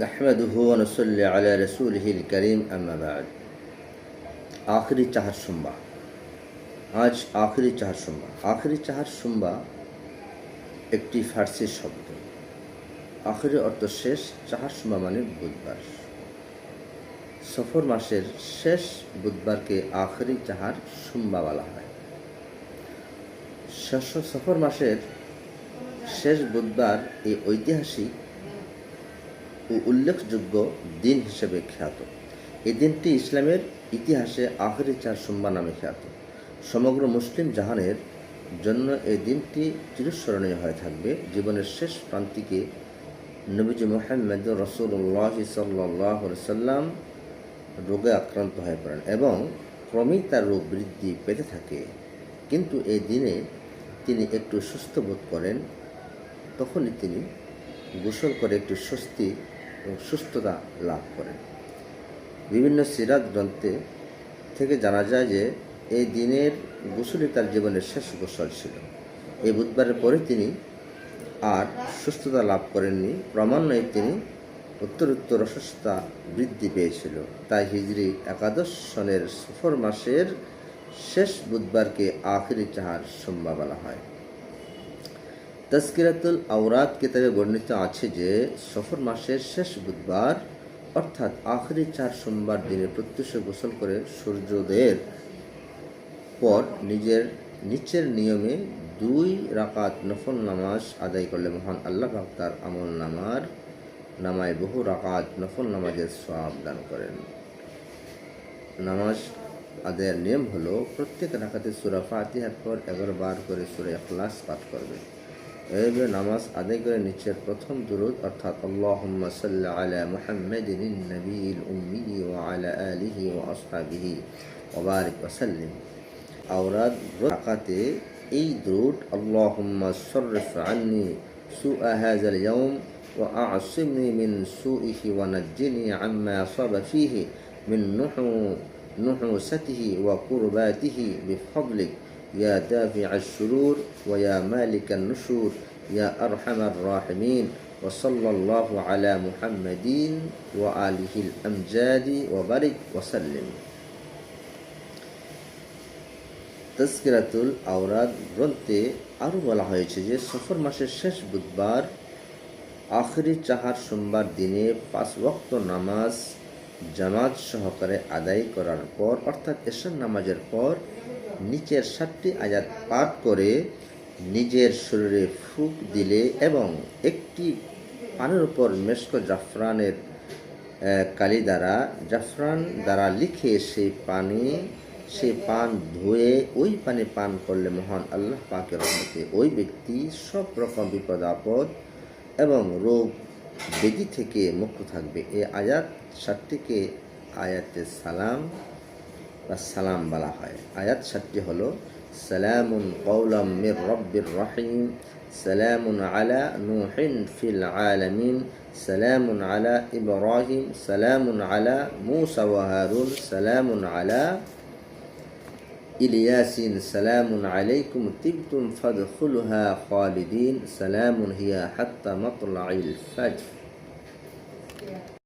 নাহমাদুহু ওয়া নুসাল্লি আলা রাসূলিহিল কারীম আম্মা বা'দ। আখিরি চাহার সুম্বা। আজ আখিরি চাহার সুম্বা। আখিরি চাহার সুম্বা একটি ফার্সি শব্দ। আখিরি অর্থ শেষ, চাহার সুম্বা মানে বুধবার। সফর মাসের শেষ বুধবারকে আখিরি চাহার সুম্বা বলা হয়। সফর মাসের শেষ বুধবার এই ঐতিহাসিক ও উল্লেখযোগ্য দিন হিসেবে খ্যাত। এই দিনটি ইসলামের ইতিহাসে আখিরি চার সুম্বা নামে খ্যাত। সমগ্র মুসলিম জাহানের জন্য এই দিনটি চিরস্মরণীয় হয়ে থাকবে। জীবনের শেষ প্রান্তিকে নবীজি মুহাম্মদ রাসূলুল্লাহ সাল্লাল্লাহু আলাইহি সাল্লাম রোগে আক্রান্ত হয়ে পড়েন এবং ক্রমেই তার রোগ বৃদ্ধি পেতে থাকে। কিন্তু এই দিনে তিনি একটু সুস্থ বোধ করেন। তখনই তিনি গোসল করে একটু স্বস্তি এবং সুস্থতা লাভ করেন। বিভিন্ন সিরাত গ্রন্থে থেকে জানা যায় যে এই দিনের গোসলই তার জীবনের শেষ গোসল ছিল। এই বুধবারের পরে তিনি আর সুস্থতা লাভ করেননি। ক্রমান্বয়ে তিনি উত্তরোত্তর অসুস্থতা বৃদ্ধি পেয়েছিল। তাই হিজরি একাদশ সনের সফর মাসের শেষ বুধবারকে আখিরি চাহার সুম্বা বলা হয়। তাজকিরাতুল আওরাত কিতাবে বর্ণিত আছে যে সফর মাসের শেষ বুধবার অর্থাৎ আখিরি চার সোমবার দিনে প্রত্যুষ গোসল করে সূর্যোদয়ের পর নিচের নিয়মে 2 রাকাত নফল নামাজ আদায় করলে মহান আল্লাহ পাক তার আমল নামায় বহু রাকাত নফল নামাজের সওয়াব দান করেন। নামাজ আদায়ের নিয়ম হলো প্রত্যেক রাকাতে সূরা ফাতিহার পর 11 বার করে সূরা ইখলাস পাঠ করবে। এইভাবে নামাজ আদায় করে নিচের প্রথম দুরূদ অর্থাৎ আল্লাহুম্মা সাল্লি আলা মুহাম্মাদিন নবিয়্যিল উম্মি ওয়া আলা আলিহি ওয়া আসহাবিহি ওয়া বারিক ওয়া সাল্লিম। আওরাদ রাকাতে এই দুরূদ আল্লাহুম্মা সররিফ আন্নি সুআ হাযাল ইয়াওম ওয়া আ'সিমনি মিন সুইহি ওয়া নাজ্জিনি আম্মা আসাবা ফীহি মিন নুহুসাতিহি ওয়া কুরবাতিহি বিফadlik ইয়া দাফি'আশ শুরুর ওয়া ইয়া মালিকান নুশুর ইয়া আরহামার রাহিমিন ওয়া সাল্লাল্লাহু আলা মুহাম্মাদিন ওয়া আলিহিল আমজাদি ওয়া বারিক ওয়া সাল্লিম। তাজকিরাতুল আওরাত গ্রন্থে আরও বলা হয়েছে যে সফর মাসের শেষ বুধবার আখিরি চাহার সোমবার দিনে 5 ওয়াক্ত নামাজ জামাত সহকারে আদায় করার পর অর্থাৎ এশার নামাজের পর নিচের 7টি আয়াত পাঠ করে নিজের শরীরে ফুঁক দিলে এবং একটি পানের উপর মেশক জাফরানের কালি জাফরান দ্বারা লিখে সেই পান ধুয়ে ওই পানি পান করলে মহান আল্লাহ পাকের রহমতে ওই ব্যক্তি সব রকম বিপদ আপদ এবং রোগ ব্যাধি থেকে মুক্ত থাকবে। এই আয়াত 7টিকে আয়াতে সালাম বলা হয়। আয়াত 7টি হলো সালামুন কওলাম মির রাব্বির রহিম, সালামুন আলা নূহিন ফিল আলামিন, সালামুন আলা ইব্রাহিম, সালামুন আলা মূসা ওয়া হারুন, সালামুন আলা ইলিয়াসিন, সালামুন আলাইকুম তিবতুম ফাদখুলুহা খালিদিন, সালামুন হিয়া হাত্তা মাতলাইল ফাজর।